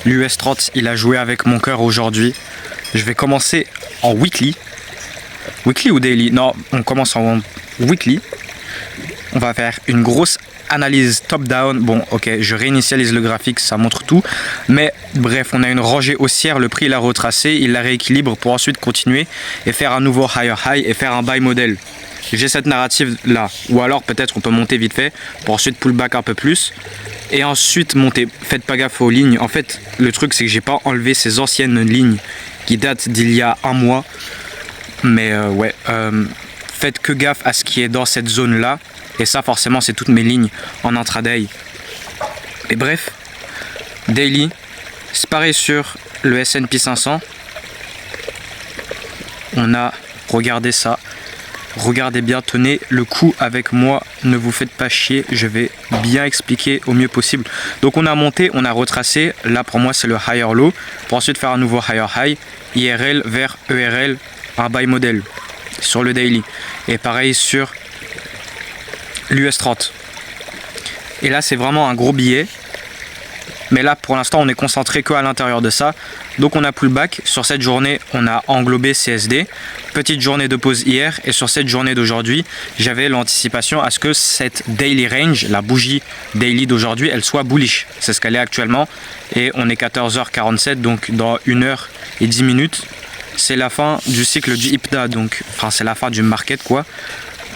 L'US 30, il a joué avec mon cœur aujourd'hui. Je vais commencer en weekly. Weekly ou daily? Non, on commence en weekly. On va faire une grosse analyse top-down. Bon, ok, je réinitialise le graphique, ça montre tout. Mais bref, on a une rangée haussière. Le prix, il a retracé, il la rééquilibre pour ensuite continuer et faire un nouveau higher high et faire un buy model. J'ai cette narrative là. Ou alors, peut-être, on peut monter vite fait pour ensuite pull back un peu plus. Et ensuite monter. Faites pas gaffe aux lignes. En fait, le truc, c'est que j'ai pas enlevé ces anciennes lignes qui datent d'il y a un mois. Mais ouais, faites que gaffe à ce qui est dans cette zone-là. Et ça, forcément, c'est toutes mes lignes en intraday. Et bref, daily, c'est pareil sur le S&P 500. On a, regardez ça. Regardez bien, tenez le coup avec moi, ne vous faites pas chier, je vais bien expliquer au mieux possible. Donc on a monté, on a retracé, là pour moi c'est le higher low, pour ensuite faire un nouveau higher high, IRL vers ERL, un buy model sur le daily. Et pareil sur l'US 30. Et là c'est vraiment un gros billet. Mais là pour l'instant on est concentré que à l'intérieur de ça. Donc on a pullback. Sur cette journée on a englobé CSD. Petite journée de pause hier. Et sur cette journée d'aujourd'hui j'avais l'anticipation à ce que cette daily range, la bougie daily d'aujourd'hui, elle soit bullish. C'est ce qu'elle est actuellement. Et on est 14h47, donc dans 1h10. C'est la fin du cycle du IPDA. Donc enfin c'est la fin du market quoi.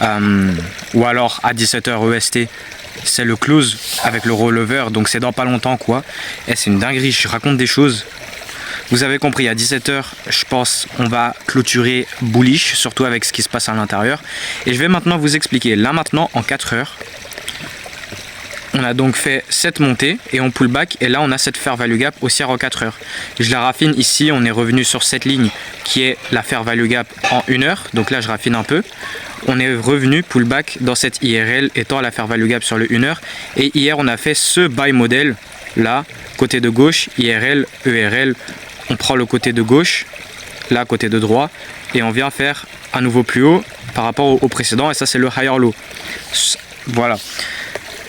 Ou alors à 17h EST. C'est le close avec le rollover, donc c'est dans pas longtemps quoi. Et c'est une dinguerie, je raconte des choses. Vous avez compris, à 17h, je pense, on va clôturer bullish, surtout avec ce qui se passe à l'intérieur. Et je vais maintenant vous expliquer. Là maintenant, en 4 heures, on a donc fait cette montée et on pull back. Et là, on a cette fair value gap haussière en 4 heures. Je la raffine ici, on est revenu sur cette ligne qui est la fair value gap en 1 heure. Donc là, je raffine un peu. On est revenu pullback dans cette IRL étant la fair value gap sur le 1 heure. Et hier, on a fait ce buy model là, côté de gauche, IRL, ERL. On prend le côté de gauche, là, côté de droit. Et on vient faire un nouveau plus haut par rapport au précédent. Et ça, c'est le higher low. Voilà.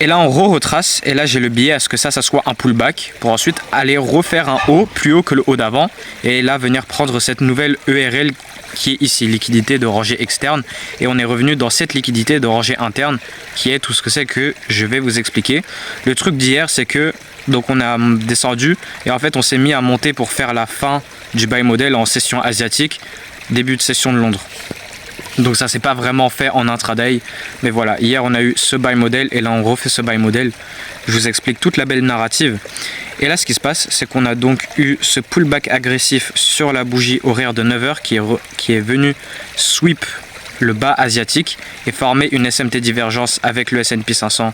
Et là, on retrace. Et là, j'ai le billet à ce que ça soit un pullback pour ensuite aller refaire un haut plus haut que le haut d'avant. Et là, venir prendre cette nouvelle ERL qui est ici, liquidité de rangée externe. Et on est revenu dans cette liquidité de rangée interne qui est tout ce que c'est que je vais vous expliquer. Le truc d'hier, c'est que donc on a descendu et en fait on s'est mis à monter pour faire la fin du buy model en session asiatique, début de session de Londres. Donc ça s'est pas vraiment fait en intraday, mais voilà, hier on a eu ce buy model et là on refait ce buy model. Je vous explique toute la belle narrative. Et là ce qui se passe, c'est qu'on a donc eu ce pullback agressif sur la bougie horaire de 9h qui est venu sweep le bas asiatique et former une SMT divergence avec le S&P 500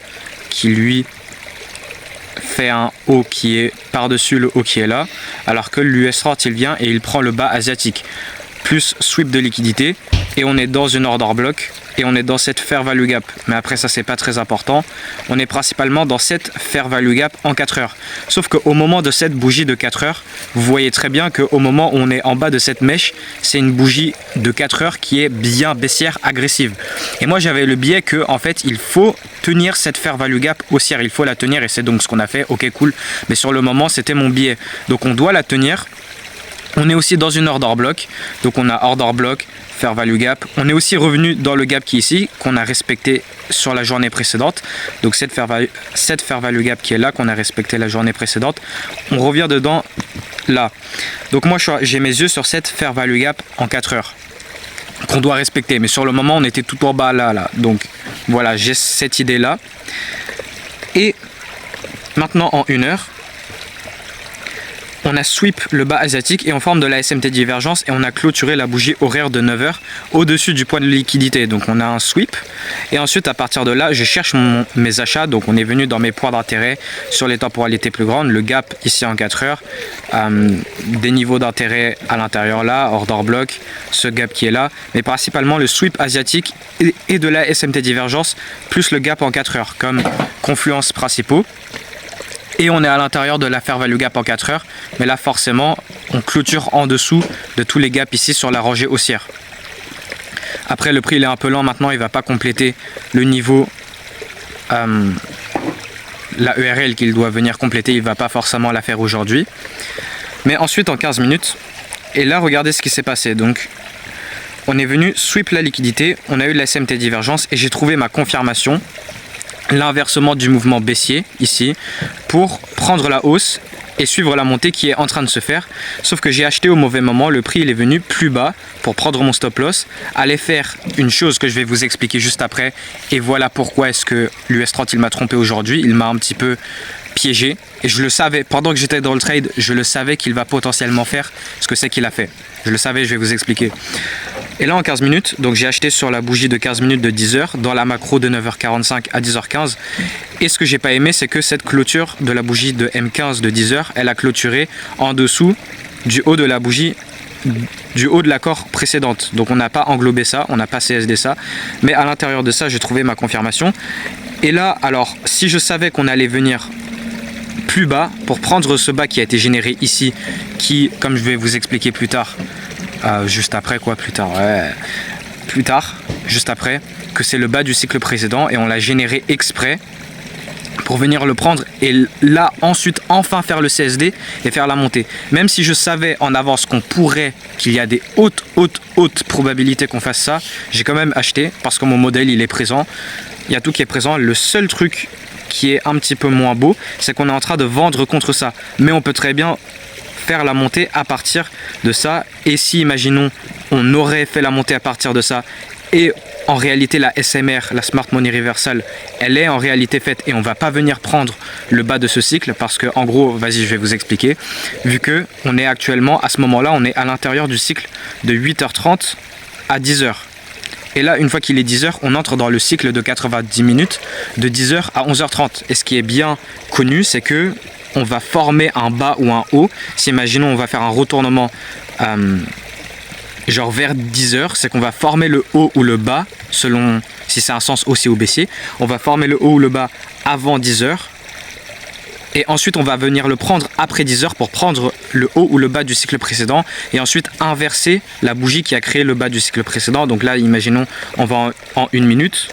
qui lui fait un haut qui est par-dessus le haut qui est là, alors que l'US 30 il vient et il prend le bas asiatique plus sweep de liquidité et on est dans une order block et on est dans cette fair value gap. Mais après ça c'est pas très important, on est principalement dans cette fair value gap en 4 heures. Sauf qu'au moment de cette bougie de 4 heures, vous voyez très bien qu'au moment où on est en bas de cette mèche, c'est une bougie de 4 heures qui est bien baissière agressive. Et moi j'avais le biais que en fait il faut tenir cette fair value gap haussière, il faut la tenir et c'est donc ce qu'on a fait. Ok cool, mais sur le moment c'était mon biais, donc on doit la tenir. On est aussi dans une order block, donc on a order block, fair value gap. On est aussi revenu dans le gap qui est ici, qu'on a respecté sur la journée précédente. Donc cette fair value gap qui est là, qu'on a respecté la journée précédente. On revient dedans là. Donc moi j'ai mes yeux sur cette fair value gap en 4 heures qu'on doit respecter. Mais sur le moment on était tout en bas là. Donc voilà, j'ai cette idée là. Et maintenant en 1 heure, on a sweep le bas asiatique et en forme de la SMT divergence et on a clôturé la bougie horaire de 9h au-dessus du point de liquidité. Donc on a un sweep et ensuite à partir de là je cherche mes achats. Donc on est venu dans mes points d'intérêt sur les temporalités plus grandes, le gap ici en 4 heures, des niveaux d'intérêt à l'intérieur là, order block, ce gap qui est là, mais principalement le sweep asiatique et de la SMT divergence plus le gap en 4 heures comme confluence principaux. Et on est à l'intérieur de la fair value gap en 4 heures. Mais là forcément on clôture en dessous de tous les gaps ici sur la rangée haussière. Après le prix il est un peu lent maintenant, il ne va pas compléter le niveau la URL qu'il doit venir compléter, il va pas forcément la faire aujourd'hui. Mais ensuite en 15 minutes, et là regardez ce qui s'est passé. Donc on est venu sweep la liquidité, on a eu la SMT divergence et j'ai trouvé ma confirmation, l'inversement du mouvement baissier ici, pour prendre la hausse et suivre la montée qui est en train de se faire. Sauf que j'ai acheté au mauvais moment, le prix il est venu plus bas pour prendre mon stop loss, aller faire une chose que je vais vous expliquer juste après, et voilà pourquoi est-ce que l'US30 il m'a trompé aujourd'hui, il m'a un petit peu piégé, et je le savais, pendant que j'étais dans le trade, je le savais qu'il va potentiellement faire ce que c'est qu'il a fait. Je le savais, je vais vous expliquer. Et là en 15 minutes, donc j'ai acheté sur la bougie de 15 minutes de 10h, dans la macro de 9h45 à 10h15. Et ce que j'ai pas aimé, c'est que cette clôture de la bougie de M15 de 10h, elle a clôturé en dessous du haut de la bougie, du haut de l'accord précédente. Donc on n'a pas englobé ça, on n'a pas CSD ça. Mais à l'intérieur de ça, j'ai trouvé ma confirmation. Et là, alors, si je savais qu'on allait venir plus bas pour prendre ce bas qui a été généré ici, qui, comme je vais vous expliquer plus tard, juste après quoi, plus tard, juste après, que c'est le bas du cycle précédent et on l'a généré exprès pour venir le prendre et là ensuite enfin faire le CSD et faire la montée. Même si je savais en avance qu'il y a des hautes probabilités qu'on fasse ça, j'ai quand même acheté parce que mon modèle il est présent, il y a tout qui est présent. Le seul truc qui est un petit peu moins beau, c'est qu'on est en train de vendre contre ça, mais on peut très bien faire la montée à partir de ça. Et si imaginons on aurait fait la montée à partir de ça et en réalité la SMR, la Smart Money Reversal, elle est en réalité faite et on va pas venir prendre le bas de ce cycle parce que en gros, vas-y je vais vous expliquer, vu que on est actuellement à ce moment là, on est à l'intérieur du cycle de 8h30 à 10h. Et là, une fois qu'il est 10h, on entre dans le cycle de 90 minutes de 10h à 11h30. Et ce qui est bien connu, c'est que on va former un bas ou un haut. Si imaginons on va faire un retournement genre vers 10h, c'est qu'on va former le haut ou le bas, selon si c'est un sens haussier ou baissier. On va former le haut ou le bas avant 10h. Et ensuite on va venir le prendre après 10h pour prendre le haut ou le bas du cycle précédent et ensuite inverser la bougie qui a créé le bas du cycle précédent. Donc là imaginons on va en 1 minute.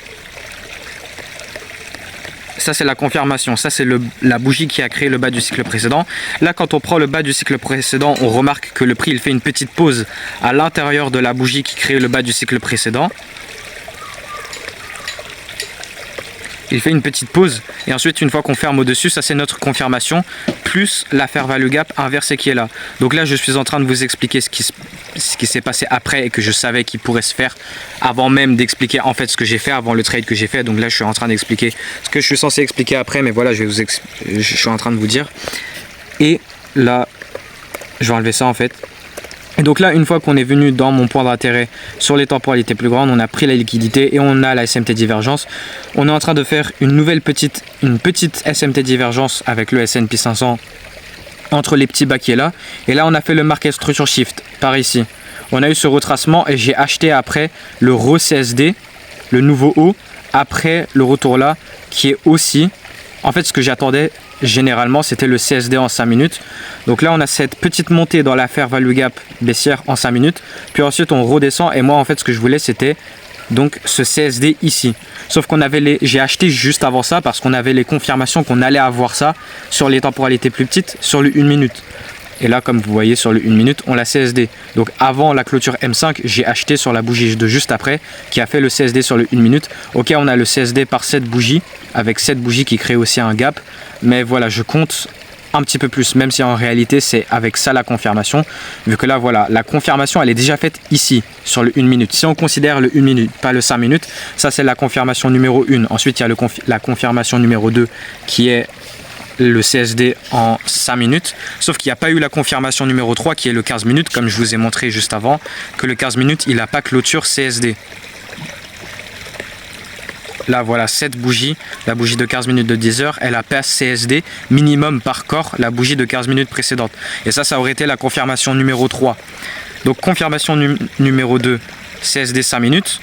Ça c'est la confirmation, ça c'est la bougie qui a créé le bas du cycle précédent. Là quand on prend le bas du cycle précédent, on remarque que le prix il fait une petite pause à l'intérieur de la bougie qui crée le bas du cycle précédent. Il fait une petite pause et ensuite une fois qu'on ferme au dessus, ça c'est notre confirmation plus la fair value gap inversée qui est là. Donc là je suis en train de vous expliquer ce qui s'est passé après et que je savais qu'il pourrait se faire avant même d'expliquer en fait ce que j'ai fait, avant le trade que j'ai fait. Donc là je suis en train d'expliquer ce que je suis censé expliquer après, mais voilà je suis en train de vous dire. Et là je vais enlever ça en fait. Et donc là, une fois qu'on est venu dans mon point d'intérêt sur les temporalités plus grandes, on a pris la liquidité et on a la SMT divergence. On est en train de faire une petite SMT divergence avec le S&P 500 entre les petits bas qui est là. Et là, on a fait le market structure shift par ici. On a eu ce retracement et j'ai acheté après le re-CSD, le nouveau haut, après le retour là, qui est aussi, en fait, ce que j'attendais. Généralement c'était le CSD en 5 minutes. Donc là on a cette petite montée dans la fair value gap baissière en 5 minutes. Puis ensuite on redescend et moi en fait ce que je voulais c'était donc ce CSD ici. Sauf qu'on avait j'ai acheté juste avant ça parce qu'on avait les confirmations qu'on allait avoir ça sur les temporalités plus petites sur le 1 minute. Et là comme vous voyez sur le 1 minute on l'a CSD. Donc avant la clôture M5 j'ai acheté sur la bougie de juste après qui a fait le CSD sur le 1 minute. Ok on a le CSD par cette bougie avec cette bougie qui crée aussi un gap. Mais voilà je compte un petit peu plus même si en réalité c'est avec ça la confirmation. Vu que là voilà la confirmation elle est déjà faite ici sur le 1 minute. Si on considère le 1 minute pas le 5 minutes, ça c'est la confirmation numéro 1. Ensuite il y a la confirmation numéro 2 qui est le CSD en 5 minutes, sauf qu'il n'y a pas eu la confirmation numéro 3 qui est le 15 minutes, comme je vous ai montré juste avant, que le 15 minutes il n'a pas clôture CSD. Là voilà cette bougie, la bougie de 15 minutes de 10 heures, elle a pas CSD minimum par corps la bougie de 15 minutes précédente. Et ça aurait été la confirmation numéro 3. Donc confirmation numéro 2, CSD 5 minutes.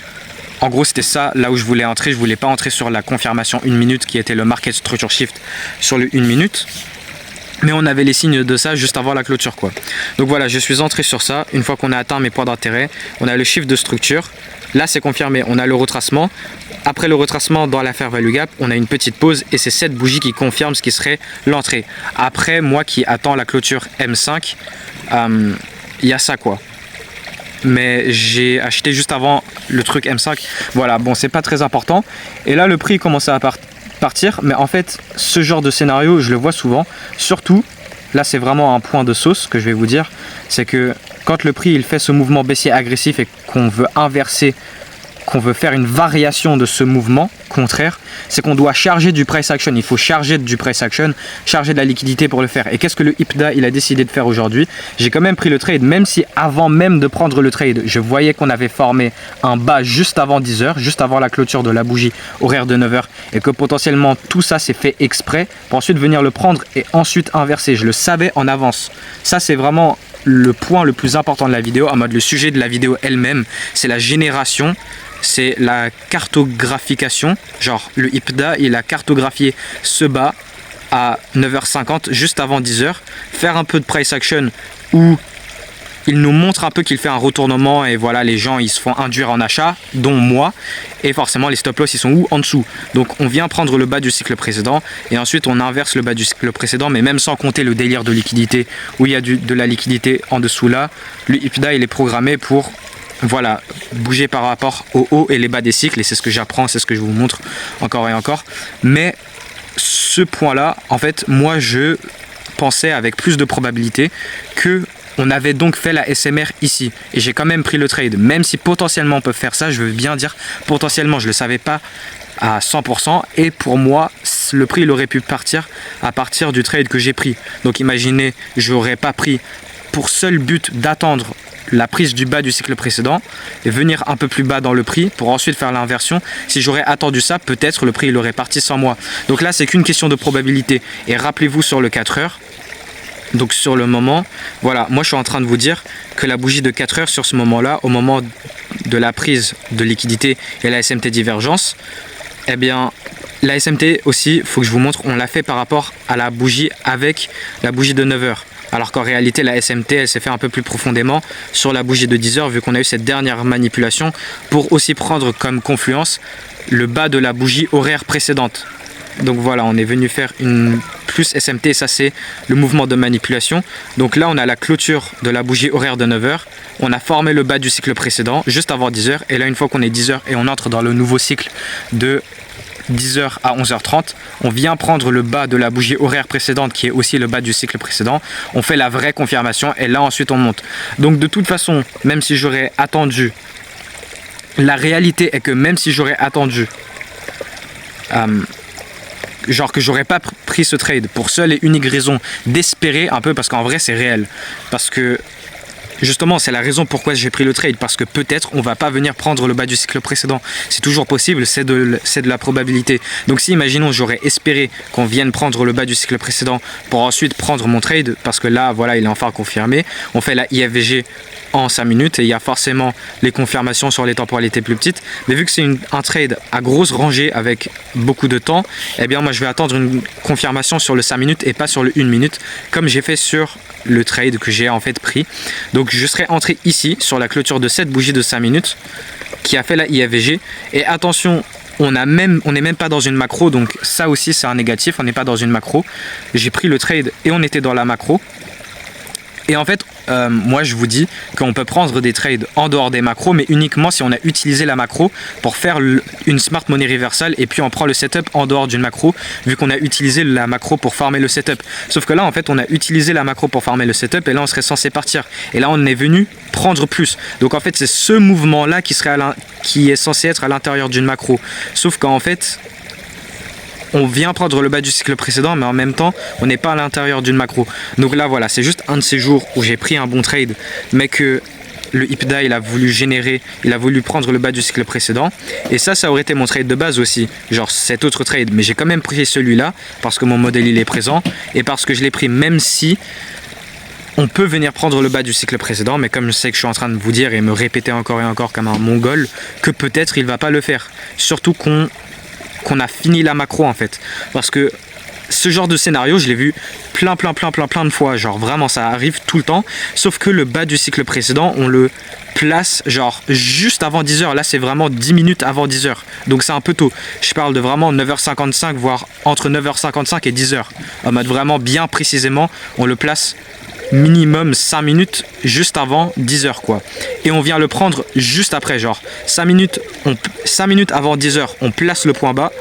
En gros c'était ça là où je voulais entrer, je voulais pas entrer sur la confirmation 1 minute qui était le market structure shift sur le 1 minute. Mais on avait les signes de ça juste avant la clôture quoi. Donc voilà je suis entré sur ça, une fois qu'on a atteint mes points d'intérêt, on a le shift de structure. Là c'est confirmé, on a le retracement. Après le retracement dans la fair value gap, on a une petite pause et c'est cette bougie qui confirme ce qui serait l'entrée. Après, moi qui attends la clôture M5, il y a ça quoi. Mais j'ai acheté juste avant le truc M5. Voilà, bon, c'est pas très important. Et là, le prix commençait à partir. Mais en fait, ce genre de scénario, je le vois souvent. Surtout, là, c'est vraiment un point de sauce que je vais vous dire. C'est que quand le prix il fait ce mouvement baissier agressif et qu'on veut inverser, qu'on veut faire une variation de ce mouvement contraire, c'est qu'on doit charger du price action. Il faut charger du price action, charger de la liquidité pour le faire. Et qu'est-ce que le IPDA il a décidé de faire aujourd'hui? J'ai quand même pris le trade, même si avant même de prendre le trade, je voyais qu'on avait formé un bas juste avant 10h, juste avant la clôture de la bougie horaire de 9h, et que potentiellement tout ça c'est fait exprès pour ensuite venir le prendre et ensuite inverser. Je le savais en avance. Ça c'est vraiment le point le plus important de la vidéo, en mode le sujet de la vidéo elle-même, c'est la génération. C'est la cartographication, genre le IPDA il a cartographié ce bas à 9h50 juste avant 10h, faire un peu de price action où il nous montre un peu qu'il fait un retournement et voilà, les gens ils se font induire en achat, dont moi, et forcément les stop loss ils sont où? En dessous. Donc on vient prendre le bas du cycle précédent et ensuite on inverse le bas du cycle précédent, mais même sans compter le délire de liquidité où il y a de la liquidité en dessous là, le IPDA il est programmé pour voilà, bouger par rapport aux hauts et les bas des cycles, et c'est ce que j'apprends, c'est ce que je vous montre encore et encore. Mais ce point là, en fait, moi je pensais avec plus de probabilité que on avait donc fait la SMR ici, et j'ai quand même pris le trade, même si potentiellement on peut faire ça. Je veux bien dire potentiellement, je le savais pas à 100%, et pour moi le prix il aurait pu partir à partir du trade que j'ai pris. Donc imaginez, je n'aurais pas pris pour seul but d'attendre la prise du bas du cycle précédent et venir un peu plus bas dans le prix pour ensuite faire l'inversion. Si j'aurais attendu ça, peut-être le prix il aurait parti sans moi. Donc là c'est qu'une question de probabilité. Et rappelez-vous sur le 4 heures, donc sur le moment, voilà, moi je suis en train de vous dire que la bougie de 4 heures sur ce moment là, au moment de la prise de liquidité et la SMT divergence, eh bien la SMT aussi, il faut que je vous montre, on l'a fait par rapport à la bougie avec la bougie de 9 heures. Alors qu'en réalité la SMT elle s'est fait un peu plus profondément sur la bougie de 10 heures, vu qu'on a eu cette dernière manipulation pour aussi prendre comme confluence le bas de la bougie horaire précédente. Donc voilà, on est venu faire une plus SMT, et ça c'est le mouvement de manipulation. Donc là on a la clôture de la bougie horaire de 9 heures, on a formé le bas du cycle précédent juste avant 10 heures, et là une fois qu'on est 10 heures et on entre dans le nouveau cycle de 10h à 11h30, on vient prendre le bas de la bougie horaire précédente qui est aussi le bas du cycle précédent, on fait la vraie confirmation et là ensuite on monte. Donc de toute façon, même si j'aurais attendu, la réalité est que même si j'aurais attendu genre que j'aurais pas pris ce trade pour seule et unique raison d'espérer un peu, parce qu'en vrai c'est réel, parce que justement c'est la raison pourquoi j'ai pris le trade, parce que peut-être on va pas venir prendre le bas du cycle précédent, c'est toujours possible, c'est de la probabilité. Donc si imaginons j'aurais espéré qu'on vienne prendre le bas du cycle précédent pour ensuite prendre mon trade, parce que là voilà il est enfin confirmé, on fait la IFVG en 5 minutes et il y a forcément les confirmations sur les temporalités plus petites, mais vu que c'est un trade à grosse rangée avec beaucoup de temps, eh bien moi je vais attendre une confirmation sur le 5 minutes et pas sur le 1 minute comme j'ai fait sur le trade que j'ai en fait pris. Donc je serai entré ici sur la clôture de cette bougie de 5 minutes qui a fait la IFVG, et attention, on n'est même pas dans une macro, donc ça aussi c'est un négatif, on n'est pas dans une macro. J'ai pris le trade et on était dans la macro. Et en fait, moi je vous dis qu'on peut prendre des trades en dehors des macros, mais uniquement si on a utilisé la macro pour faire une smart money reversal, et puis on prend le setup en dehors d'une macro, vu qu'on a utilisé la macro pour farmer le setup. Sauf que là en fait on a utilisé la macro pour farmer le setup, et là on serait censé partir, et là on est venu prendre plus. Donc en fait c'est ce mouvement là qui est censé être à l'intérieur d'une macro, sauf qu'en fait on vient prendre le bas du cycle précédent, mais en même temps on n'est pas à l'intérieur d'une macro. Donc là voilà, c'est juste un de ces jours où j'ai pris un bon trade, mais que le IPDA il a voulu générer, il a voulu prendre le bas du cycle précédent, et ça aurait été mon trade de base aussi, genre cet autre trade, mais j'ai quand même pris celui-là parce que mon modèle il est présent, et parce que je l'ai pris même si on peut venir prendre le bas du cycle précédent, mais comme je sais que je suis en train de vous dire et me répéter encore et encore comme un mongol, que peut-être il va pas le faire, surtout qu'on a fini la macro en fait, parce que ce genre de scénario, je l'ai vu plein de fois, genre vraiment ça arrive tout le temps, sauf que le bas du cycle précédent, on le place genre juste avant 10h, là c'est vraiment 10 minutes avant 10h, donc c'est un peu tôt, je parle de vraiment 9h55, voire entre 9h55 et 10h, en mode vraiment bien précisément, on le place minimum 5 minutes juste avant 10h quoi, et on vient le prendre juste après, genre 5 minutes avant 10h, on place le point bas,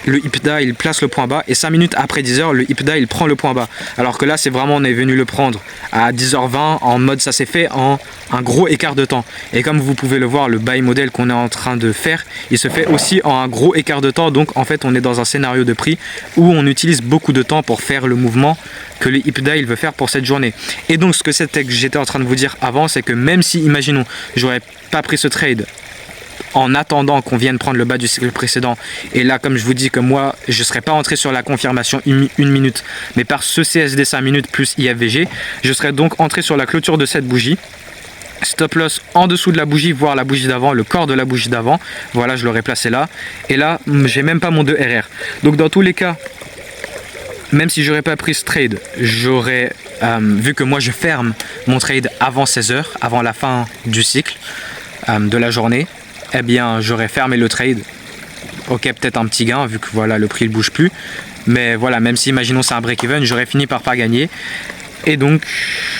le Ipda il place le point bas, et 5 minutes après 10h, le Ipda il prend le point bas. Alors que là, c'est vraiment, on est venu le prendre à 10h20 en mode ça s'est fait en un gros écart de temps. Et comme vous pouvez le voir, le buy model qu'on est en train de faire, il se fait aussi en un gros écart de temps. Donc en fait, on est dans un scénario de prix où on utilise beaucoup de temps pour faire le mouvement que le Ipda il veut faire pour cette journée. Et donc ce que j'étais en train de vous dire avant, c'est que même si, imaginons, j'aurais pas pris ce trade en attendant qu'on vienne prendre le bas du cycle précédent, et là comme je vous dis que moi je ne serais pas entré sur la confirmation une minute, mais par ce CSD 5 minutes plus IFVG, je serais donc entré sur la clôture de cette bougie, stop loss en dessous de la bougie, voire la bougie d'avant, le corps de la bougie d'avant, voilà, je l'aurais placé là, et là j'ai même pas mon 2 RR. Donc dans tous les cas, même si j'aurais pas pris ce trade, j'aurais vu que moi je ferme mon trade avant 16h, avant la fin du cycle de la journée, eh bien j'aurais fermé le trade. Ok, peut-être un petit gain vu que voilà, le prix ne bouge plus, mais voilà, même si imaginons c'est un break-even, j'aurais fini par pas gagner. Et donc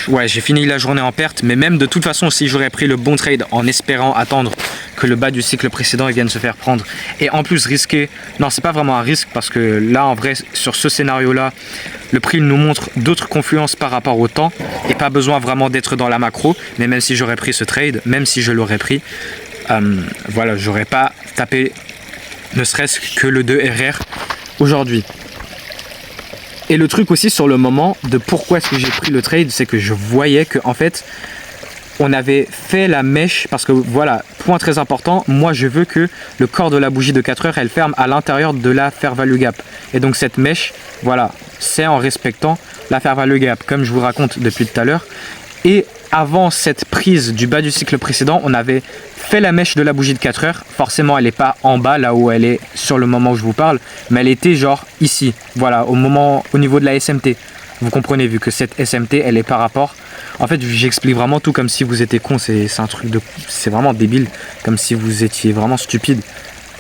ouais, j'ai fini la journée en perte, mais même de toute façon, si j'aurais pris le bon trade en espérant attendre que le bas du cycle précédent il vienne se faire prendre, et en plus risquer, non c'est pas vraiment un risque, parce que là en vrai sur ce scénario là, le prix nous montre d'autres confluences par rapport au temps, et pas besoin vraiment d'être dans la macro. Mais même si j'aurais pris ce trade, même si je l'aurais pris, voilà, j'aurais pas tapé ne serait-ce que le 2 RR aujourd'hui. Et le truc aussi sur le moment de pourquoi est-ce que j'ai pris le trade, c'est que je voyais que en fait on avait fait la mèche, parce que voilà, point très important, moi je veux que le corps de la bougie de 4 heures elle ferme à l'intérieur de la fair value gap, et donc cette mèche, voilà, c'est en respectant la fair value gap comme je vous raconte depuis tout à l'heure. Et avant cette prise du bas du cycle précédent, on avait fait la mèche de la bougie de 4 heures. Forcément, elle n'est pas en bas, là où elle est sur le moment où je vous parle, mais elle était genre ici, voilà, au niveau de la SMT. Vous comprenez, vu que cette SMT, elle est par rapport... En fait, j'explique vraiment tout comme si vous étiez con, c'est un truc de... C'est vraiment débile, comme si vous étiez vraiment stupide.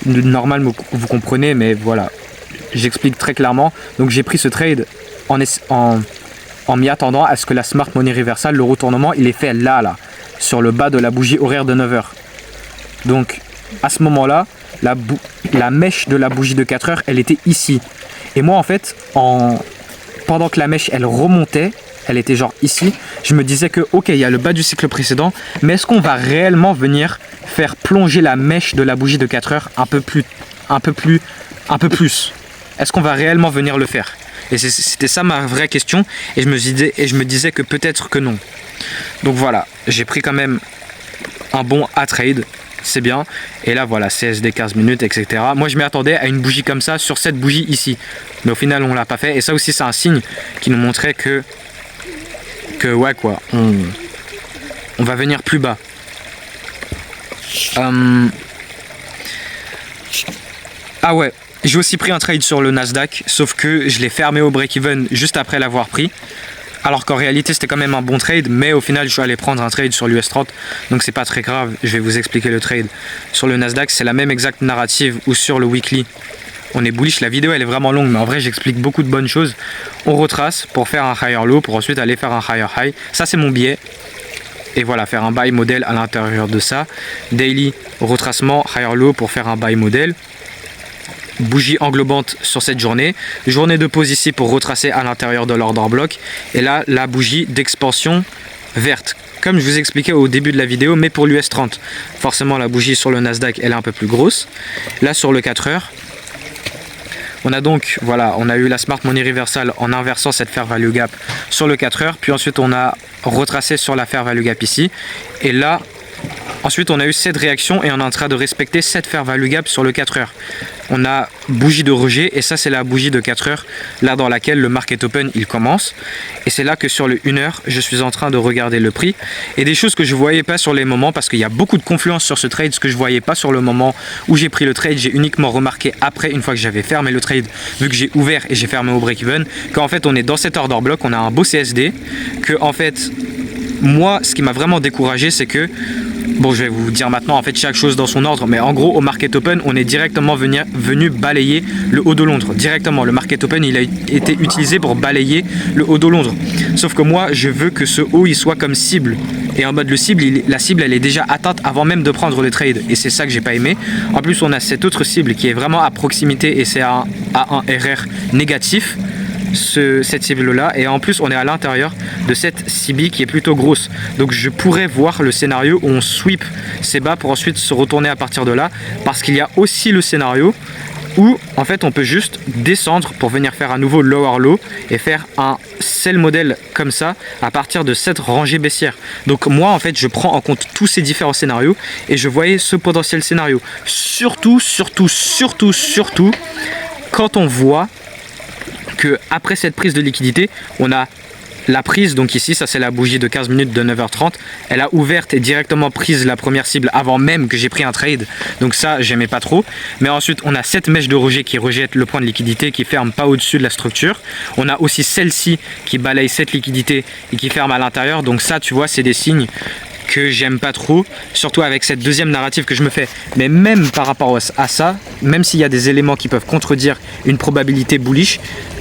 Normal, vous comprenez, mais voilà, j'explique très clairement. Donc j'ai pris ce trade en m'y attendant à ce que la Smart Money Reversal, le retournement, il est fait là, sur le bas de la bougie horaire de 9h. Donc, à ce moment-là, la mèche de la bougie de 4 heures, elle était ici. Et moi, en fait, pendant que la mèche, elle remontait, elle était genre ici, je me disais que, ok, il y a le bas du cycle précédent, mais est-ce qu'on va réellement venir faire plonger la mèche de la bougie de 4 heures un peu plus? Est-ce qu'on va réellement venir le faire? Et c'était ça ma vraie question, et je me disais que peut-être que non. Donc voilà, j'ai pris quand même un bon A-trade, c'est bien. Et là voilà, CSD 15 minutes, etc. Moi je m'y attendais à une bougie comme ça sur cette bougie ici. Mais au final on l'a pas fait, et ça aussi c'est un signe qui nous montrait que ouais quoi, on va venir plus bas. Ah ouais, j'ai aussi pris un trade sur le Nasdaq, sauf que je l'ai fermé au break-even juste après l'avoir pris. Alors qu'en réalité c'était quand même un bon trade, mais au final je suis allé prendre un trade sur l'US 30, donc c'est pas très grave, je vais vous expliquer le trade. Sur le Nasdaq c'est la même exacte narrative, ou sur le weekly on est bullish. La vidéo elle est vraiment longue, mais en vrai j'explique beaucoup de bonnes choses. On retrace pour faire un higher low, pour ensuite aller faire un higher high, ça c'est mon biais. Et voilà, faire un buy model à l'intérieur de ça. Daily, retracement, higher low pour faire un buy model. Bougie englobante sur cette journée. Journée de pause ici pour retracer à l'intérieur de l'order block. Et là, la bougie d'expansion verte. Comme je vous expliquais au début de la vidéo, mais pour l'US 30. Forcément, la bougie sur le Nasdaq, elle est un peu plus grosse. Là, sur le 4 heures, on a donc, voilà, on a eu la Smart Money Reversal en inversant cette Fair Value Gap sur le 4 heures. Puis ensuite, on a retracé sur la Fair Value Gap ici. Et là, Ensuite, on a eu cette réaction et on est en train de respecter cette fair value gap sur le 4 heures. On a bougie de rejet et ça, c'est la bougie de 4 heures, là dans laquelle le market open, il commence. Et c'est là que sur le 1 heure, je suis en train de regarder le prix et des choses que je ne voyais pas sur les moments parce qu'il y a beaucoup de confluence sur ce trade. Ce que je ne voyais pas sur le moment où j'ai pris le trade, j'ai uniquement remarqué après, une fois que j'avais fermé le trade, vu que j'ai ouvert et j'ai fermé au break-even, qu'en fait, on est dans cet order block, on a un beau CSD, que en fait, moi, ce qui m'a vraiment découragé, c'est que bon, je vais vous dire maintenant en fait chaque chose dans son ordre, mais en gros au market open on est directement venu balayer le haut de Londres. Directement, le market open il a été utilisé pour balayer le haut de Londres. Sauf que moi je veux que ce haut il soit comme cible. Et en mode le cible, la cible elle est déjà atteinte avant même de prendre le trade. Et c'est ça que j'ai pas aimé. En plus on a cette autre cible qui est vraiment à proximité et c'est à un RR négatif. Cette cible là et en plus on est à l'intérieur de cette CB qui est plutôt grosse, donc je pourrais voir le scénario où on sweep ces bas pour ensuite se retourner à partir de là, parce qu'il y a aussi le scénario où en fait on peut juste descendre pour venir faire à nouveau lower low et faire un sell modèle comme ça à partir de cette rangée baissière. Donc moi en fait je prends en compte tous ces différents scénarios et je voyais ce potentiel scénario, surtout quand on voit que après cette prise de liquidité, on a la prise, donc ici, ça c'est la bougie de 15 minutes de 9h30, elle a ouverte et directement prise la première cible avant même que j'ai pris un trade, donc ça j'aimais pas trop. Mais ensuite on a cette mèche de rejet qui rejette le point de liquidité, qui ferme pas au-dessus de la structure. On a aussi celle-ci qui balaye cette liquidité et qui ferme à l'intérieur, donc ça tu vois c'est des signes que j'aime pas trop, surtout avec cette deuxième narrative que je me fais. Mais même par rapport à ça, même s'il y a des éléments qui peuvent contredire une probabilité bullish,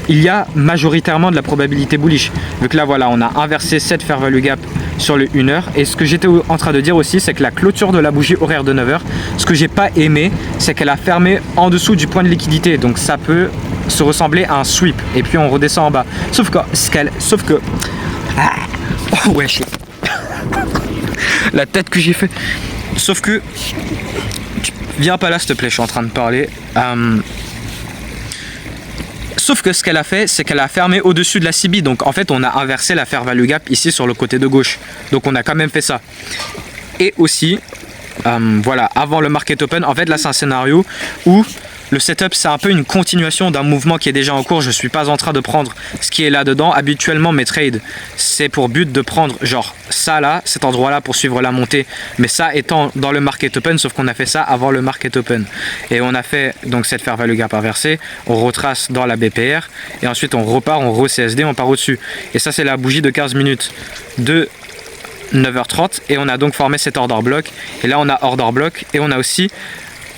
il y a majoritairement de la probabilité bullish. Vu que là voilà, on a inversé cette fair value gap sur le 1 heure. Et ce que j'étais en train de dire aussi, c'est que la clôture de la bougie horaire de 9 heures, ce que j'ai pas aimé, c'est qu'elle a fermé en dessous du point de liquidité. Donc ça peut se ressembler à un sweep. Et puis on redescend en bas. Sauf que oh ouais, la tête que j'ai fait. Sauf que viens pas là s'il te plaît, je suis en train de parler. Sauf que ce qu'elle a fait, c'est qu'elle a fermé au-dessus de la CB. Donc en fait on a inversé la fair value gap ici sur le côté de gauche. Donc on a quand même fait ça. Et aussi voilà, avant le market open, en fait là c'est un scénario où le setup c'est un peu une continuation d'un mouvement qui est déjà en cours. Je suis pas en train de prendre ce qui est là dedans. Habituellement mes trades c'est pour but de prendre genre ça là, cet endroit là pour suivre la montée, mais ça étant dans le market open, sauf qu'on a fait ça avant le market open. Et on a fait donc cette fair value gap inversée, on retrace dans la BPR et ensuite on repart, on re-CSD, on part au dessus. Et ça c'est la bougie de 15 minutes de 9h30 et on a donc formé cet order block. Et là on a order block et on a aussi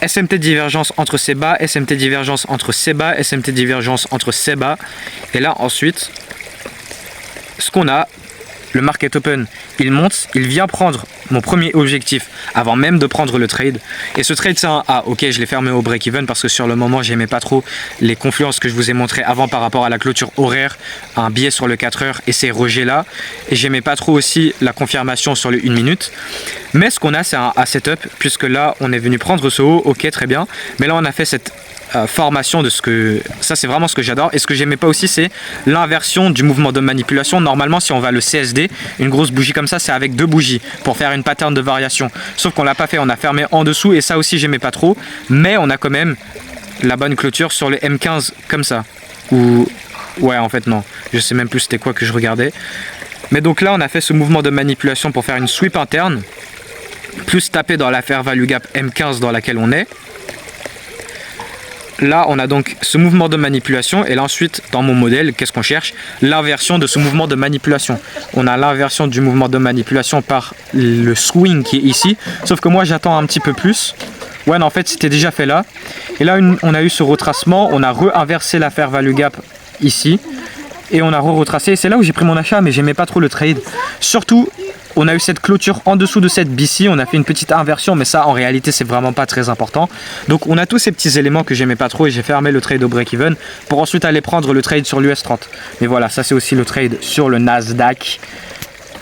SMT divergence entre ces bas, SMT divergence entre ces bas, SMT divergence entre ces bas. Et là ensuite, ce qu'on a, le market open, il monte, il vient prendre mon premier objectif avant même de prendre le trade. Et ce trade c'est un A, ok, je l'ai fermé au break-even parce que sur le moment j'aimais pas trop les confluences que je vous ai montré avant par rapport à la clôture horaire, un biais sur le 4 heures et ces rejets là. Et j'aimais pas trop aussi la confirmation sur le 1 minute. Mais ce qu'on a c'est un A setup, puisque là on est venu prendre ce haut, ok très bien. Mais là on a fait cette formation de ce que ça c'est vraiment ce que j'adore. Et ce que j'aimais pas aussi c'est l'inversion du mouvement de manipulation. Normalement si on va le CSD, une grosse bougie comme ça c'est avec deux bougies pour faire une pattern de variation, sauf qu'on l'a pas fait, on a fermé en dessous et ça aussi j'aimais pas trop. Mais on a quand même la bonne clôture sur le M15 comme ça, ou ouais en fait non, je sais même plus c'était quoi que je regardais. Mais donc là on a fait ce mouvement de manipulation pour faire une sweep interne, plus taper dans la fair value gap M15 dans laquelle on est. Là on a donc ce mouvement de manipulation et là ensuite dans mon modèle qu'est-ce qu'on cherche? L'inversion de ce mouvement de manipulation. On a l'inversion du mouvement de manipulation par le swing qui est ici, sauf que moi j'attends un petit peu plus. Ouais non, en fait c'était déjà fait là. Et là on a eu ce retracement, on a re-inversé la fair value gap ici et on a re-retracé. C'est là où j'ai pris mon achat mais j'aimais pas trop le trade. Surtout on a eu cette clôture en dessous de cette BC, on a fait une petite inversion, mais ça en réalité c'est vraiment pas très important. Donc on a tous ces petits éléments que j'aimais pas trop et j'ai fermé le trade au break-even pour ensuite aller prendre le trade sur l'US 30. Mais voilà, ça c'est aussi le trade sur le Nasdaq.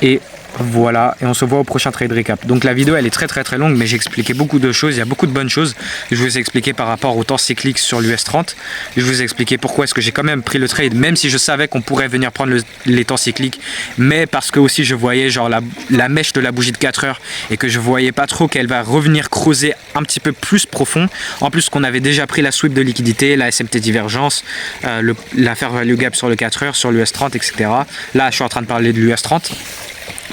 Et Voilà, et on se voit au prochain trade recap. Donc la vidéo elle est très longue, mais j'ai expliqué beaucoup de choses, il y a beaucoup de bonnes choses. Je vous ai expliqué par rapport au temps cyclique sur l'US30. Je vous ai expliqué pourquoi est-ce que j'ai quand même pris le trade, même si je savais qu'on pourrait venir prendre les temps cycliques, mais parce que aussi je voyais genre la mèche de la bougie de 4 heures et que je voyais pas trop qu'elle va revenir creuser un petit peu plus profond. En plus qu'on avait déjà pris la sweep de liquidité, la SMT divergence, la fair value gap sur le 4 heures, sur l'US30, etc. Là je suis en train de parler de l'US30.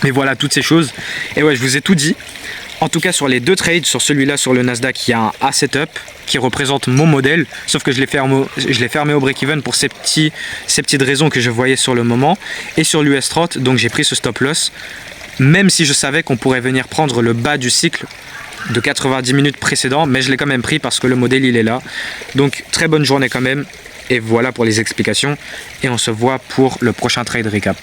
Mais voilà, toutes ces choses. Et ouais, je vous ai tout dit. En tout cas, sur les deux trades, sur celui-là, sur le Nasdaq, il y a un A setup qui représente mon modèle. Sauf que je l'ai fermé au break-even pour ces petites raisons que je voyais sur le moment. Et sur l'US30, donc j'ai pris ce stop loss. Même si je savais qu'on pourrait venir prendre le bas du cycle de 90 minutes précédent. Mais je l'ai quand même pris parce que le modèle, il est là. Donc, très bonne journée quand même. Et voilà pour les explications. Et on se voit pour le prochain trade recap.